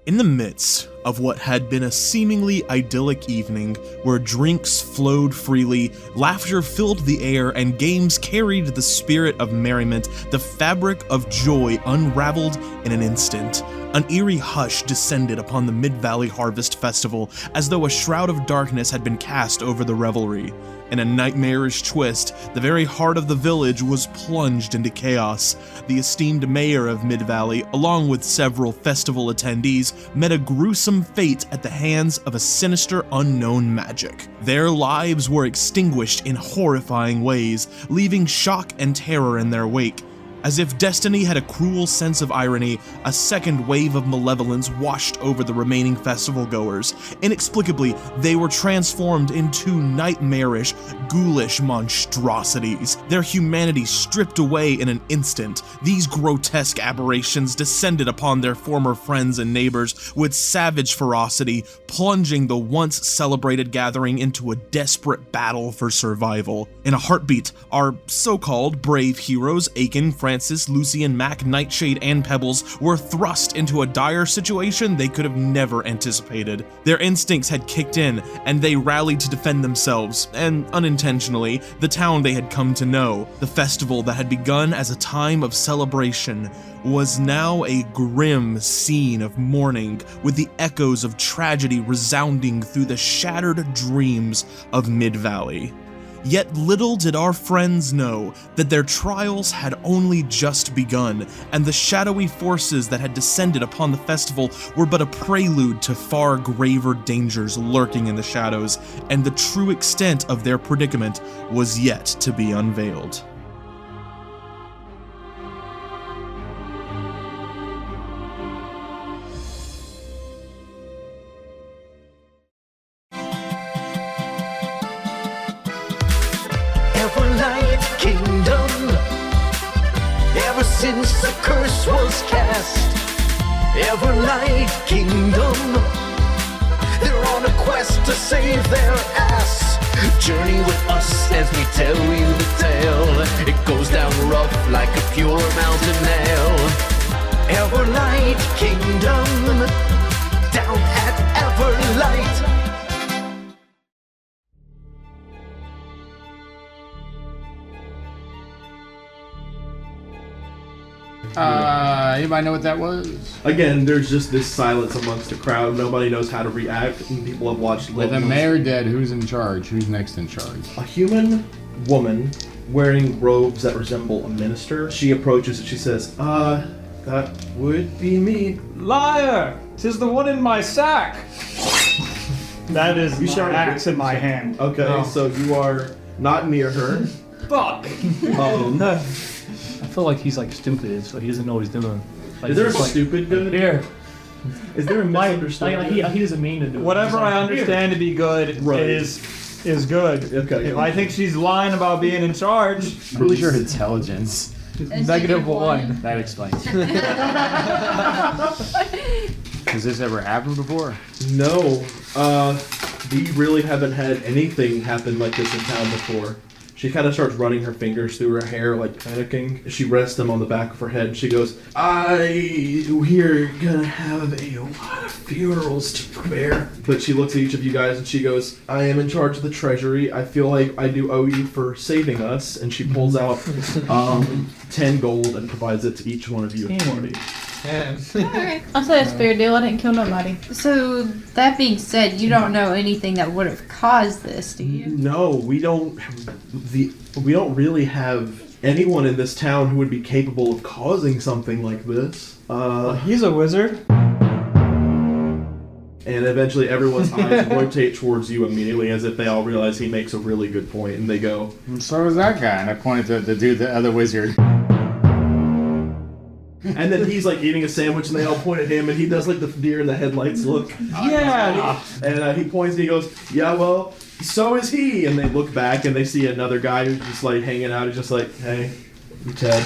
In the midst of what had been a seemingly idyllic evening, where drinks flowed freely, laughter filled the air, and games carried the spirit of merriment, the fabric of joy unraveled in an instant. An eerie hush descended upon the Midvalley Harvest Festival, as though a shroud of darkness had been cast over the revelry. In a nightmarish twist, the very heart of the village was plunged into chaos. The esteemed mayor of Midvalley, along with several festival attendees, met a gruesome fate at the hands of a sinister unknown magic. Their lives were extinguished in horrifying ways, leaving shock and terror in their wake. As if destiny had a cruel sense of irony, a second wave of malevolence washed over the remaining festival goers. Inexplicably, they were transformed into nightmarish, ghoulish monstrosities, their humanity stripped away in an instant. These grotesque aberrations descended upon their former friends and neighbors with savage ferocity, plunging the once celebrated gathering into a desperate battle for survival. In a heartbeat, our so-called brave heroes, Aiken, Francis, Lucien, Mac, Nightshade, and Pebbles, were thrust into a dire situation they could have never anticipated. Their instincts had kicked in, and they rallied to defend themselves, and unintentionally, the town they had come to know. The festival that had begun as a time of celebration was now a grim scene of mourning, with the echoes of tragedy resounding through the shattered dreams of Midvalley. Yet little did our friends know that their trials had only just begun, and the shadowy forces that had descended upon the festival were but a prelude to far graver dangers lurking in the shadows, and the true extent of their predicament was yet to be unveiled. Everlight Kingdom. Ever since the curse was cast, Everlight Kingdom, they're on a quest to save their ass. Journey with us as we tell you the tale. It goes down rough like a pure mountain nail. Everlight Kingdom, down at Everlight. Anybody know what that was? Again, there's just this silence amongst the crowd. Nobody knows how to react, and people have watched. With the mayor dead, who's in charge? Who's next in charge? A human woman wearing robes that resemble a minister. She approaches and she says, that would be me. Liar! 'Tis the one in my sack! That is You my shouted axe in my hand. Okay, Oh. so you are not near her. Fuck! I feel like he's like stupid, so he doesn't know what he's doing. Like, Is there a he's like, stupid good? Here. Is there a Like, misunderstanding? he doesn't mean to do it. Whatever He's like, I understand to be good Right. is good. Okay. If I think she's lying about being in charge, I'm pretty sure intelligence. negative one. That explains. Has this ever happened before? No. We really haven't had anything happen like this in town before. She kind of starts running her fingers through her hair, like panicking. She rests them on the back of her head. She goes, we're gonna have a lot of funerals to prepare. But she looks at each of you guys and she goes, I am in charge of the treasury. I feel like I do owe you for saving us. And she pulls out 10 gold and provides it to each one of you at the party. Alright. I'll say that's a fair deal. I didn't kill nobody. So, that being said, you don't know anything that would have caused this, do you? No, we don't really have anyone in this town who would be capable of causing something like this. He's a wizard. And eventually everyone's eyes rotate towards you immediately as if they all realize he makes a really good point, and they go, And so is that guy, and I pointed to the dude, the other wizard. and then he's like eating a sandwich and they all point at him and he does like the deer in the headlights look. Yeah! And he points and he goes, yeah, well, so is he. And they look back and they see another guy who's just like hanging out. He's just like, hey, I'm Ted.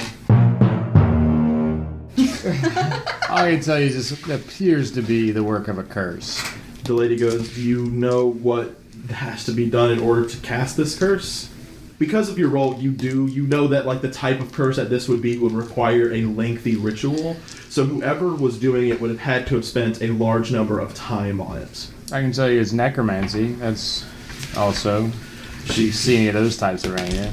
I can tell you this appears to be the work of a curse. The lady goes, do you know what has to be done in order to cast this curse? because of your role, you know that like the type of curse that this would be would require a lengthy ritual. So whoever was doing it would have had to have spent a large number of time on it. I can tell you it's necromancy. That's also... She's seen any of those types around here.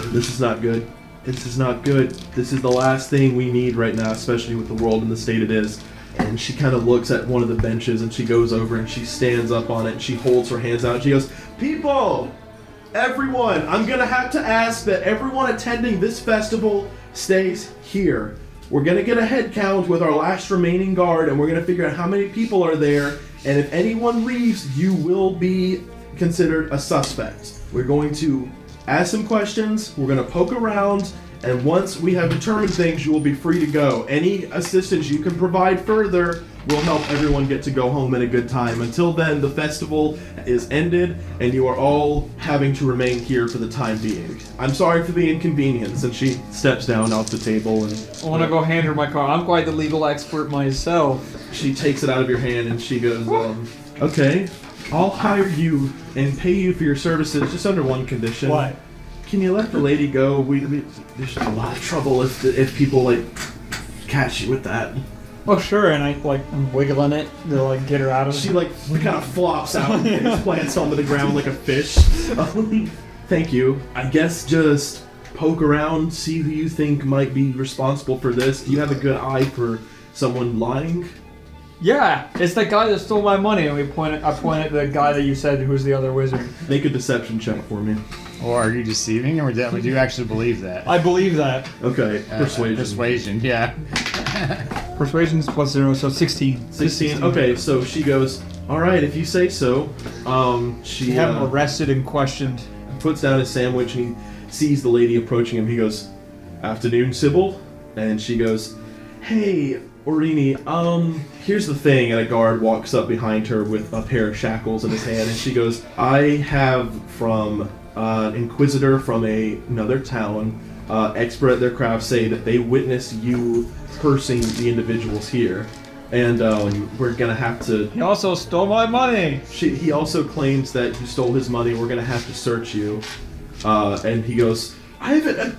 This is not good. This is not good. This is the last thing we need right now, especially with the world in the state it is. And she kind of looks at one of the benches and she goes over and she stands up on it and she holds her hands out and she goes, "People! Everyone! I'm gonna have to ask that everyone attending this festival stays here. We're gonna get a head count with our last remaining guard and we're gonna figure out how many people are there. And if anyone leaves, you will be considered a suspect. We're going to ask some questions, we're going to poke around, and once we have determined things, you will be free to go. Any assistance you can provide further will help everyone get to go home at a good time. Until then, the festival is ended, and you are all having to remain here for the time being. I'm sorry for the inconvenience." And she steps down off the table and... I want to go hand her my car. I'm quite the legal expert myself. She takes it out of your hand and she goes, "Okay, I'll hire you and pay you for your services just under one condition." What? Can you let the lady go? There's a lot of trouble if people like catch you with that. Oh sure, and I'm wiggling it to like get her out of. She like kind of flops out and face plants onto the ground like a fish. Thank you. I guess just poke around, see who you think might be responsible for this. You have a good eye for someone lying. Yeah, it's the guy that stole my money, and I pointed at the guy that you said who's the other wizard. Make a deception check for me. Or are you deceiving, or would you actually believe that? I believe that. Okay, persuasion. Persuasion, yeah. Persuasion's +0, so 16. 16. Okay, so she goes, "All right, if you say so." She have him arrested and questioned. puts down his sandwich and he sees the lady approaching him. He goes, "Afternoon, Sybil." And she goes, "Hey, Orini, here's the thing." And a guard walks up behind her with a pair of shackles in his hand, and she goes, "I have from an inquisitor from another town, expert at their craft, say that they witnessed you cursing the individuals here. And we're gonna have to..." He also stole my money. He also claims that you stole his money. We're gonna have to search you. And he goes, "I haven't..."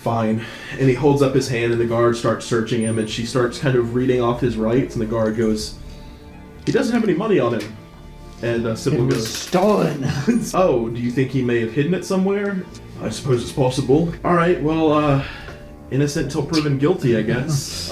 Fine. And he holds up his hand and the guard starts searching him and she starts kind of reading off his rights and the guard goes, "He doesn't have any money on him." And Sybil goes, "Stolen." "Oh, do you think he may have hidden it somewhere?" "I suppose it's possible." "Alright, well, innocent till proven guilty, I guess."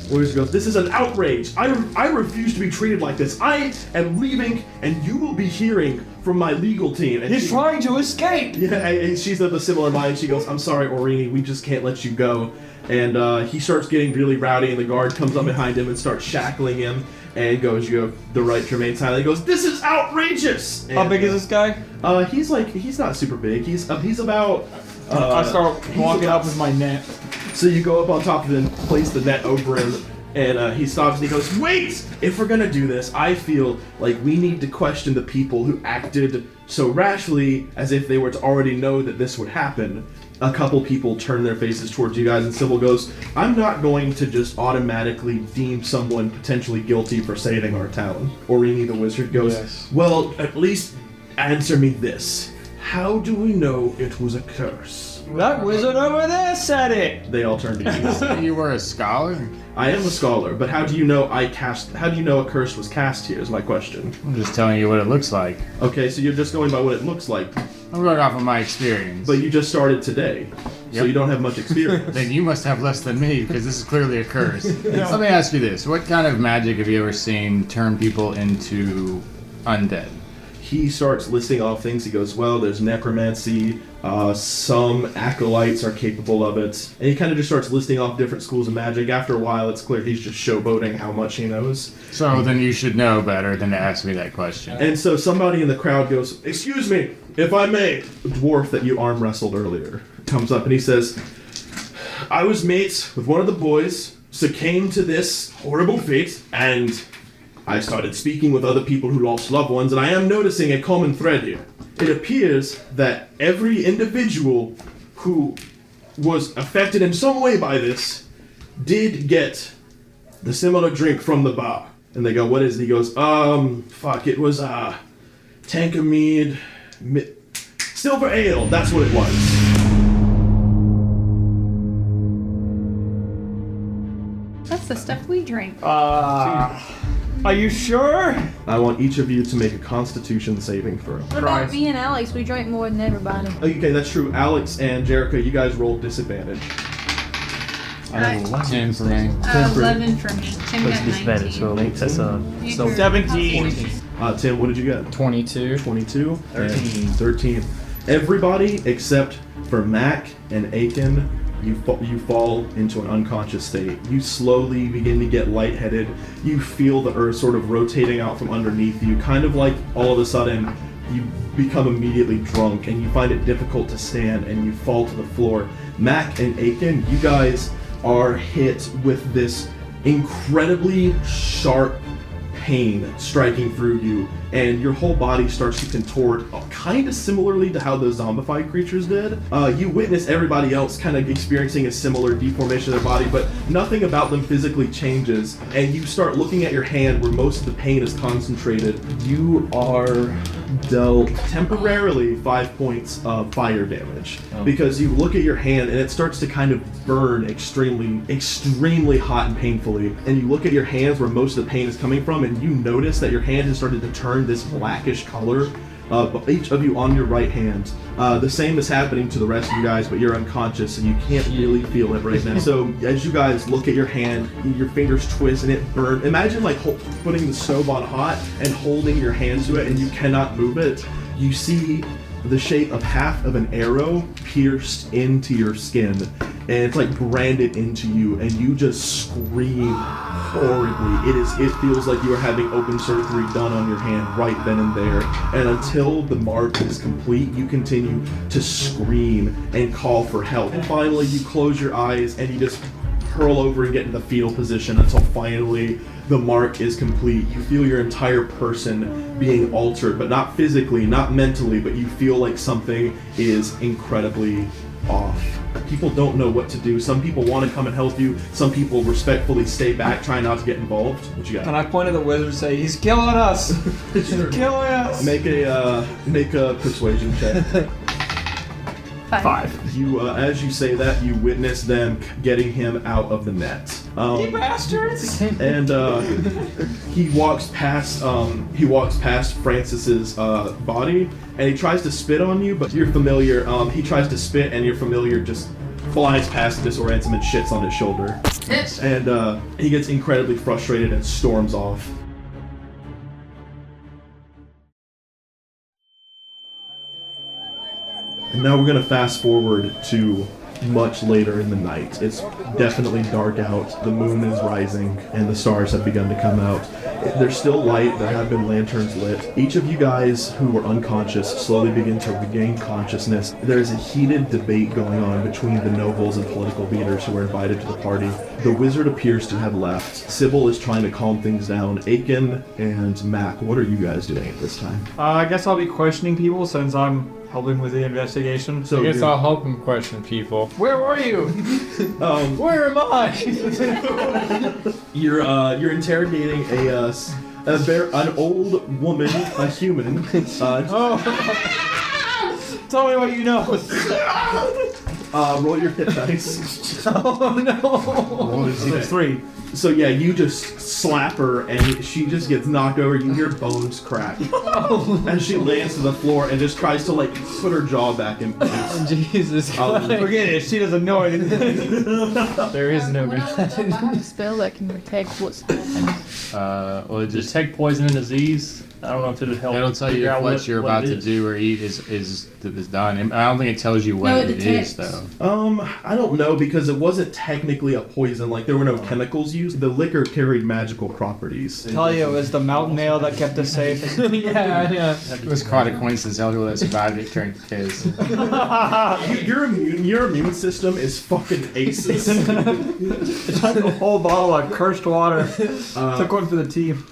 Warriors goes, "This is an outrage. I refuse to be treated like this. I am leaving, and you will be hearing from my legal team." And He's trying to escape. Yeah, and she's of a similar mind. She goes, "I'm sorry, Orini, we just can't let you go." And he starts getting really rowdy, and the guard comes up behind him and starts shackling him, and goes, "You have the right to remain silent." He goes, "This is outrageous." And, How big is this guy? He's not super big. He's about. I start walking up with my net. So you go up on top of him, place the net over him, and he stops and he goes, "Wait! If we're gonna do this, I feel like we need to question the people who acted so rashly as if they were to already know that this would happen." A couple people turn their faces towards you guys and Sybil goes, "I'm not going to just automatically deem someone potentially guilty for saving our town." Orini the wizard goes, Yes. "Well, at least answer me this. How do we know it was a curse?" That wizard over there said it. They all turn to you. You were a scholar? I am a scholar, but how do you know how do you know a curse was cast here is my question. I'm just telling you what it looks like. Okay, so you're just going by what it looks like, I'm going off of my experience. but you just started today, so Yep. you don't have much experience. Then you must have less than me, because this is clearly a curse. Let me ask you this. What kind of magic have you ever seen turn people into undead? He starts listing off things. He goes, "Well, there's necromancy, some acolytes are capable of it," and he kind of just starts listing off different schools of magic. After a while, it's clear he's just showboating how much he knows. So then you should know better than to ask me that question. And so somebody in the crowd goes, "Excuse me, if I may." The dwarf that you arm wrestled earlier comes up and he says, "I was mates with one of the boys, succumbed to this horrible fate, and I started speaking with other people who lost loved ones, and I am noticing a common thread here. It appears that every individual who was affected in some way by this did get the similar drink from the bar." And they go, "What is it?" He goes, it was, tank of mead, Silver ale, that's what it was. That's the stuff we drink. Are you sure? I want each of you to make a Constitution saving throw. What about me and Alex? We drink more than everybody. Okay, that's true. Alex and Jericho, you guys rolled disadvantage. I have 10 for me. 11 for me. Tim What's got disadvantage? 19. So that's You so drew 17. Tim, what did you get? 22. 22? 13. And 13. Everybody except for Mac and Aiken, you fall into an unconscious state. You slowly begin to get lightheaded. You feel the earth sort of rotating out from underneath you, kind of like all of a sudden you become immediately drunk and you find it difficult to stand and you fall to the floor. Mac and Aiken, you guys are hit with this incredibly sharp pain striking through you, and your whole body starts to contort kind of similarly to how those zombified creatures did. You witness everybody else kind of experiencing a similar deformation of their body, but nothing about them physically changes, and you start looking at your hand where most of the pain is concentrated. You are dealt temporarily 5 points of fire damage because you look at your hand and it starts to kind of burn extremely hot and painfully, and you look at your hands where most of the pain is coming from, and you notice that your hand has started to turn this blackish color. Each of you on your right hand. The same is happening to the rest of you guys, but you're unconscious and you can't really feel it right now. So as you guys look at your hand, your fingers twist and it burns. Imagine like putting the stove on hot and holding your hand to it and you cannot move it. You see the shape of half of an arrow pierced into your skin, and it's like branded into you, and you just scream horribly. It feels like you are having open surgery done on your hand right then and there. And until the mark is complete, you continue to scream and call for help. And finally, you close your eyes and you just hurl over and get in the fetal position until finally the mark is complete. You feel your entire person being altered, but not physically, not mentally, but you feel like something is incredibly off. People don't know what to do. Some people want to come and help you. Some people respectfully stay back, trying not to get involved. What you got? And I point at the wizard and say, he's killing us! He's killing us! Make a persuasion check. 5. You, as you say that, you witness them getting him out of the net. You bastards! And he walks past Francis's body, and he tries to spit on you, but you're familiar. He tries to spit, and your familiar just flies past, disorients him, and shits on his shoulder. And he gets incredibly frustrated and storms off. And now we're gonna fast forward to much later in the night. It's definitely dark out, the moon is rising, and the stars have begun to come out. There's still light, there have been lanterns lit. Each of you guys who were unconscious slowly begin to regain consciousness. There's a heated debate going on between the nobles and political leaders who were invited to the party. The wizard appears to have left. Sybil is trying to calm things down. Aiken and Mac, what are you guys doing at this time? I guess I'll be questioning people since I'm helping with the investigation. So I guess I'll help him question people. Where are you? Where am I? You're interrogating an old woman, a human. Tell me what you know. Roll your hit dice. Oh no. It's 3. So yeah, you just slap her and she just gets knocked over. You hear bones crack. And she lands to the floor and just tries to like put her jaw back in place. Jesus Christ. Forget it, she doesn't know anything. there is no A spell that can detect what's happening. well, detect poison and disease. I don't know if it'll help. It'll tell you figure if out what you're about it to is. do or eat is done. And I don't think it tells you what No, it it is, detects. though. I don't know, because it wasn't technically a poison. Like there were no chemicals used. The liquor carried magical properties. Tell you, it was the mountain ale that kept us safe. yeah. It was quite a coincidence. All people that survived it turned kids. Your immune system is fucking aces. I drank a whole bottle of cursed water. Took one for the team.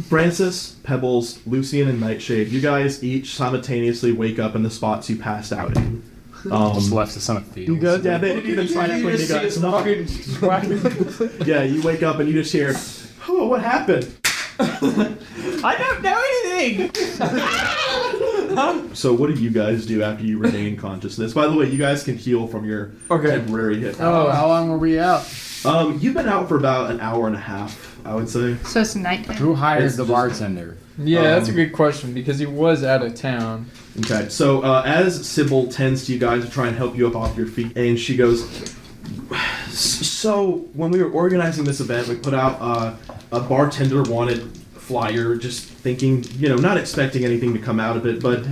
Francis, Pebbles, Lucien, and Nightshade, you guys each simultaneously wake up in the spots you passed out in. Just left the son of fields. You good? Yeah, they didn't even try to put you guys. Yeah, you wake up and you just hear, oh, what happened? I don't know anything! So what do you guys do after you regain consciousness? By the way, you guys can heal from your temporary hit. Oh, how long were we out? You've been out for about an hour and a half, I would say. So it's nighttime. Who hired It's the just- bartender? Yeah, that's a good question because he was out of town. Okay, so as Sybil tends to you guys to try and help you up off your feet, and she goes, so when we were organizing this event, we put out a bartender wanted flyer, just thinking, not expecting anything to come out of it, but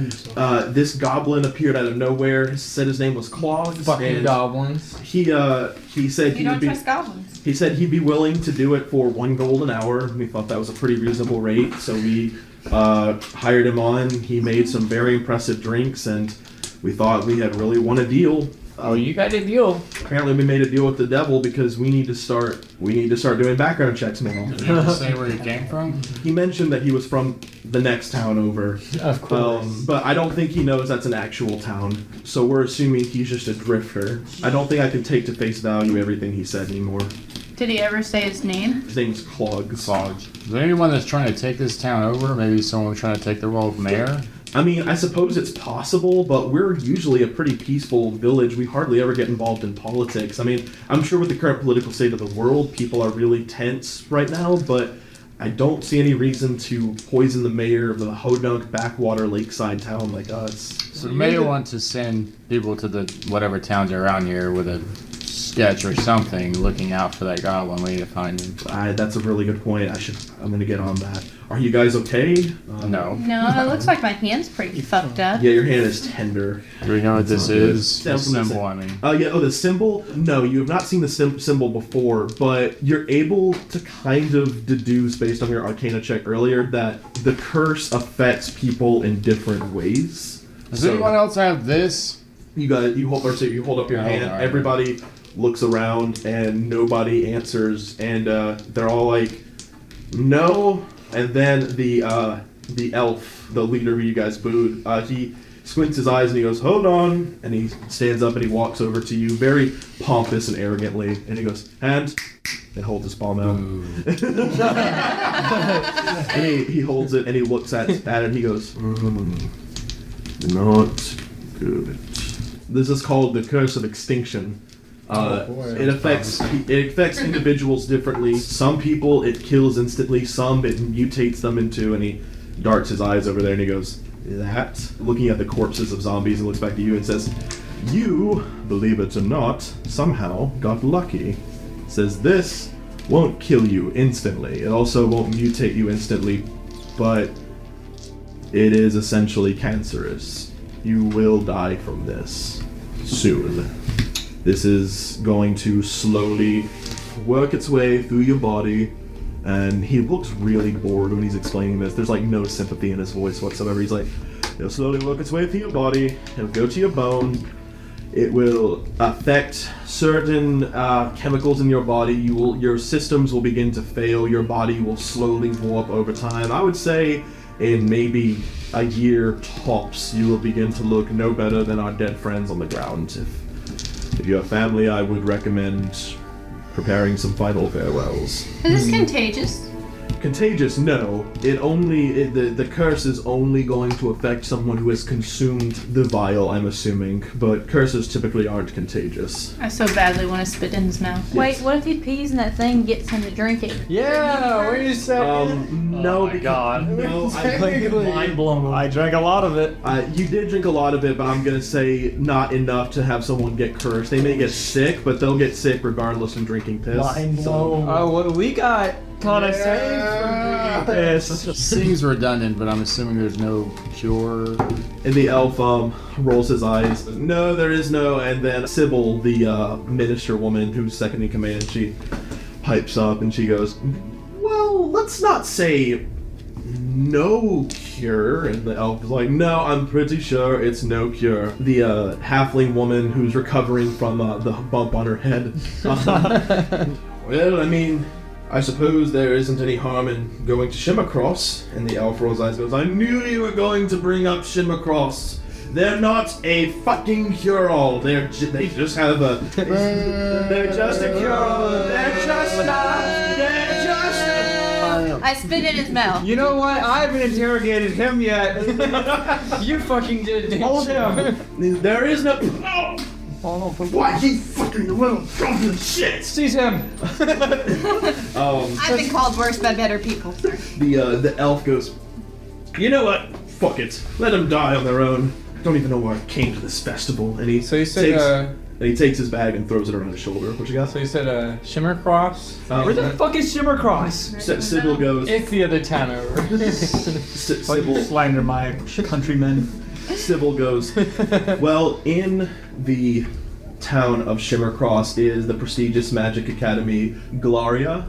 this goblin appeared out of nowhere, said his name was Clogs. Fucking and goblins. He said You don't trust goblins. He said he'd be willing to do it for 1 gold an hour. We thought that was a pretty reasonable rate, so we hired him on. He made some very impressive drinks, and we thought we had really won a deal. Oh, you got a deal. Apparently, we made a deal with the devil because we need to start doing background checks now. Did you ever say where he came from? He mentioned that he was from the next town over. Of course. But I don't think he knows that's an actual town. So we're assuming he's just a drifter. I don't think I can take to face value everything he said anymore. Did he ever say his name? His name's Clogs. Is there anyone that's trying to take this town over? Maybe someone trying to take the role of mayor? I mean, I suppose it's possible, but we're usually a pretty peaceful village. We hardly ever get involved in politics. I mean, I'm sure with the current political state of the world, people are really tense right now, but I don't see any reason to poison the mayor of the Hodunk backwater lakeside town like us. So the mayor wants to send people to the whatever towns are around here with a sketch or something, looking out for that goblin. We need to find him. That's a really good point. I'm gonna get on that. Are you guys okay? No. No, it looks like my hand's pretty fucked up. Yeah, your hand is tender. Do we know what this is? The Sounds from the symbol, I mean. The symbol? No, you have not seen the symbol before, but you're able to kind of deduce based on your Arcana check earlier that the curse affects people in different ways. Does anyone else have this? You hold up your hand. alright. Everybody looks around and nobody answers, and they're all like, "No." And then the elf, the leader who you guys booed, he squints his eyes and he goes, "Hold on," and he stands up and he walks over to you, very pompous and arrogantly, and he goes, "Hand," and holds his palm out. And he holds it and he looks at it and he goes, "Not good." This is called the Curse of Extinction. It affects individuals differently. Some people it kills instantly. Some it mutates them into. And he darts his eyes over there and he goes, "That." Looking at the corpses of zombies and looks back to you and says, "You, believe it or not, somehow got lucky." Says this won't kill you instantly. It also won't mutate you instantly, but it is essentially cancerous. You will die from this soon. This is going to slowly work its way through your body, and he looks really bored when he's explaining this. There's like no sympathy in his voice whatsoever. He's like, it'll slowly work its way through your body, it'll go to your bone, it will affect certain chemicals in your body, your systems will begin to fail, your body will slowly warp over time. I would say in maybe a year tops, you will begin to look no better than our dead friends on the ground. If you have family, I would recommend preparing some final farewells. Is this contagious? Contagious? No. The curse is only going to affect someone who has consumed the vial, I'm assuming. But curses typically aren't contagious. I so badly want to spit in his mouth. Wait, what if he pees in that thing and gets him to drink it? Yeah, wait a second. No, my God. No, Mind blown. I drank a lot of it. you did drink a lot of it, but I'm gonna say not enough to have someone get cursed. They may get sick, but they'll get sick regardless of drinking piss. Mind blown. Oh, well, we got kind of saved from drinking piss. Seems redundant, but I'm assuming there's no cure. And the elf rolls his eyes. No, there is no. And then Sybil, the minister woman who's second in command, she pipes up and she goes, "Well, let's not say no cure." And the elf is like, "No, I'm pretty sure it's no cure." The halfling woman who's recovering from the bump on her head. "Well, I mean, I suppose there isn't any harm in going to Shimmercross." And the elf rolls eyes and goes, "I knew you were going to bring up Shimmercross. They're not a fucking cure-all. They just have a... They're just a cure-all. They're just not... They're just... I spit in his mouth. You know what? I haven't interrogated him yet. You fucking did, didn't Hold you? him. There is no. Why he fucking little drunken shit? Seize him. I've been called worse by better people, sir. The elf goes, you know what? Fuck it. Let them die on their own. I don't even know why I came to this festival. And he So you said, takes his bag and throws it around his shoulder. What you got? So you said Shimmer Cross? Where the fuck is Shimmercross? Sybil goes. It's the other town over. Sybil, Slander my countrymen. Sybil goes. Well, in the town of Shimmercross is the prestigious magic academy Glaria,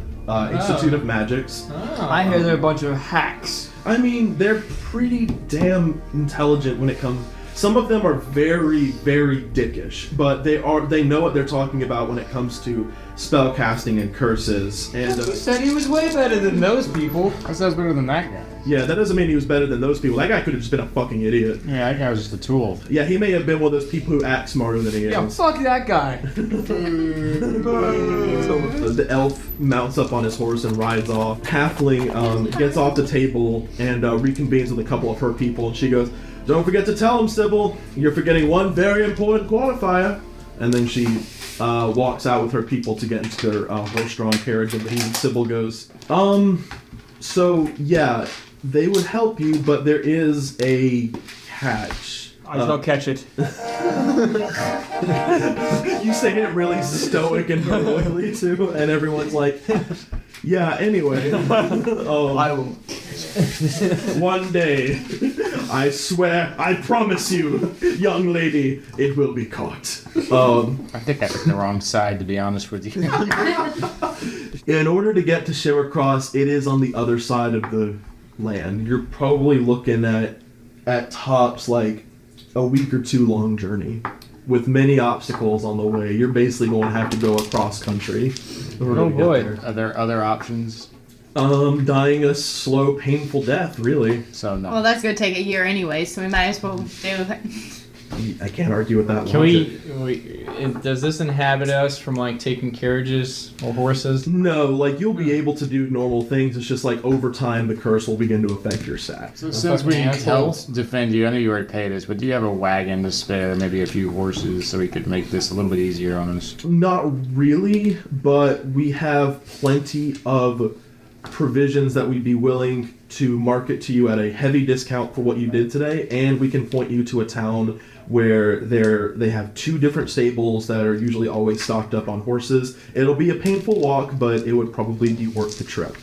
Institute of Magics. I hear they're a bunch of hacks. I mean, they're pretty damn intelligent when it comes. Some of them are very, very dickish, but they know what they're talking about when it comes to spell casting and curses. And You said he was way better than those people. I said I was better than that guy. yeah, that doesn't mean he was better than those people. That guy could have just been a fucking idiot. Yeah, that guy was just a tool. Yeah, he may have been one of those people who act smarter than he Yeah, is. fuck that guy. The elf mounts up on his horse and rides off. Halfling gets off the table and reconvenes with a couple of her people, and she goes, "Don't forget to tell him, Sybil, you're forgetting one very important qualifier." And then she walks out with her people to get into their horse-drawn carriage, and Sybil goes, so yeah, they would help you, but there is a catch. I shall catch it. You say it really stoic and royally too, and everyone's like, yeah, anyway. I will. One day, I swear, I promise you, young lady, it will be caught. I think I picked the wrong side, to be honest with you. In order to get to Shimmercross, it is on the other side of the land. You're probably looking at tops like a week or two long journey with many obstacles on the way. You're basically going to have to go across country. Oh boy. Are there other options? Dying a slow, painful death, really. So no. Well, that's gonna take a year anyway, so we might as well do it. I can't argue with that Can logic. does this inhabit us from like taking carriages or horses? No, like you'll be able to do normal things. It's just like over time the curse will begin to affect your stats. So since we helped defend you, I know you already paid us, but do you have a wagon to spare, maybe a few horses, so we could make this a little bit easier on us? Not really, but we have plenty of provisions that we'd be willing to market to you at a heavy discount for what you did today, and we can point you to a town where they have 2 different stables that are usually always stocked up on horses. It'll be a painful walk, but it would probably be worth the trip.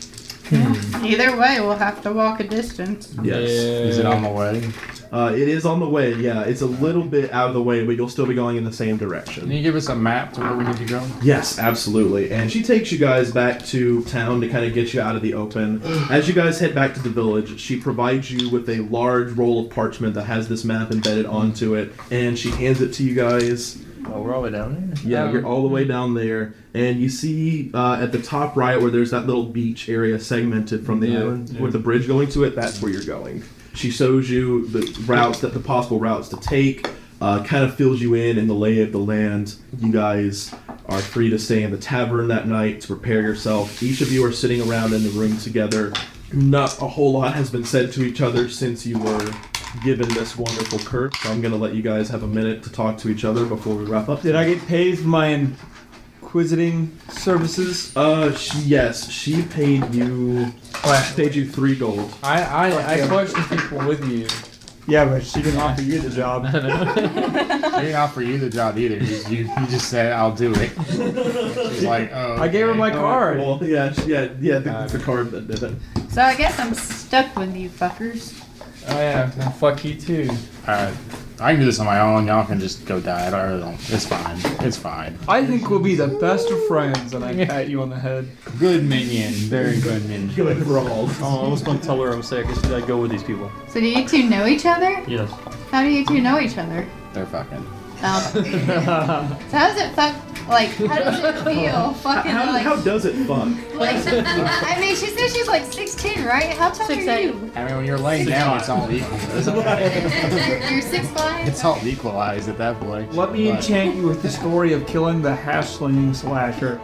Either way, we'll have to walk a distance. Yes. Is it on the way? It is on the way, yeah. It's a little bit out of the way, but you'll still be going in the same Can direction. you give us a map to where we need to go? Yes, absolutely. And she takes you guys back to town to kind of get you out of the open. As you guys head back to the village, she provides you with a large roll of parchment that has this map embedded onto it, and she hands it to you guys. Oh, we're all the way down there? Yeah, you're all the way down there, and you see at the top right where there's that little beach area segmented from the island with the bridge going to it. That's where you're going. She shows you the routes, the possible routes to take. Kind of fills you in the lay of the land. You guys are free to stay in the tavern that night to prepare yourself. Each of you are sitting around in the room together. Not a whole lot has been said to each other since you were given this wonderful curse. So I'm going to let you guys have a minute to talk to each other before we wrap up. Did I get paid for my inquisiting services? Yes, she paid you. She paid you 3 gold. I question people with you. Yeah, but she didn't offer you the job. She didn't offer you the job either. You just said, I'll do it. She's like, oh. I gave her my card. Well, yeah, it's the card that did it. So I guess I'm stuck with you fuckers. Oh yeah, well, fuck you too. Alright. I can do this on my own. Y'all can just go die. I really don't. It's fine. It's fine. I think we'll be the best of friends, and I pat you on the head. Good minion. Very good minion. Good for all. Oh, I was gonna tell her I'm sick. I said I'd go with these people. So do you 2 know each other? Yes. How do you 2 know each other? They're fucking. So how does it fuck? Like, how does it feel? Fucking like. How does it fuck? Like, I mean, she said she's like 6'10", right? How tall are 6'8". you? I mean, when you're laying down, it's all equal. You're 6'5". It's all equalized at that point. Let me But- enchant you with the story of killing the half-slinging slasher.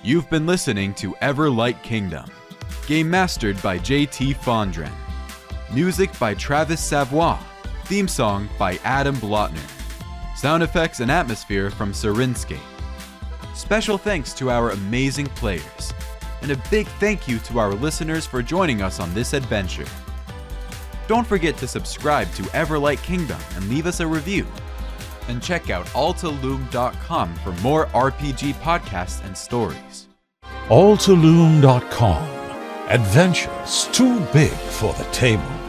You've been listening to Everlight Kingdom. Game mastered by JT Fondren. Music by Travis Savoy. Theme song by Adam Blotner. Sound effects and atmosphere from Sirinscape. Special thanks to our amazing players. And a big thank you to our listeners for joining us on this adventure. Don't forget to subscribe to Everlight Kingdom and leave us a review. And check out altaloom.com for more RPG podcasts and stories. altaloom.com. Adventures too big for the table.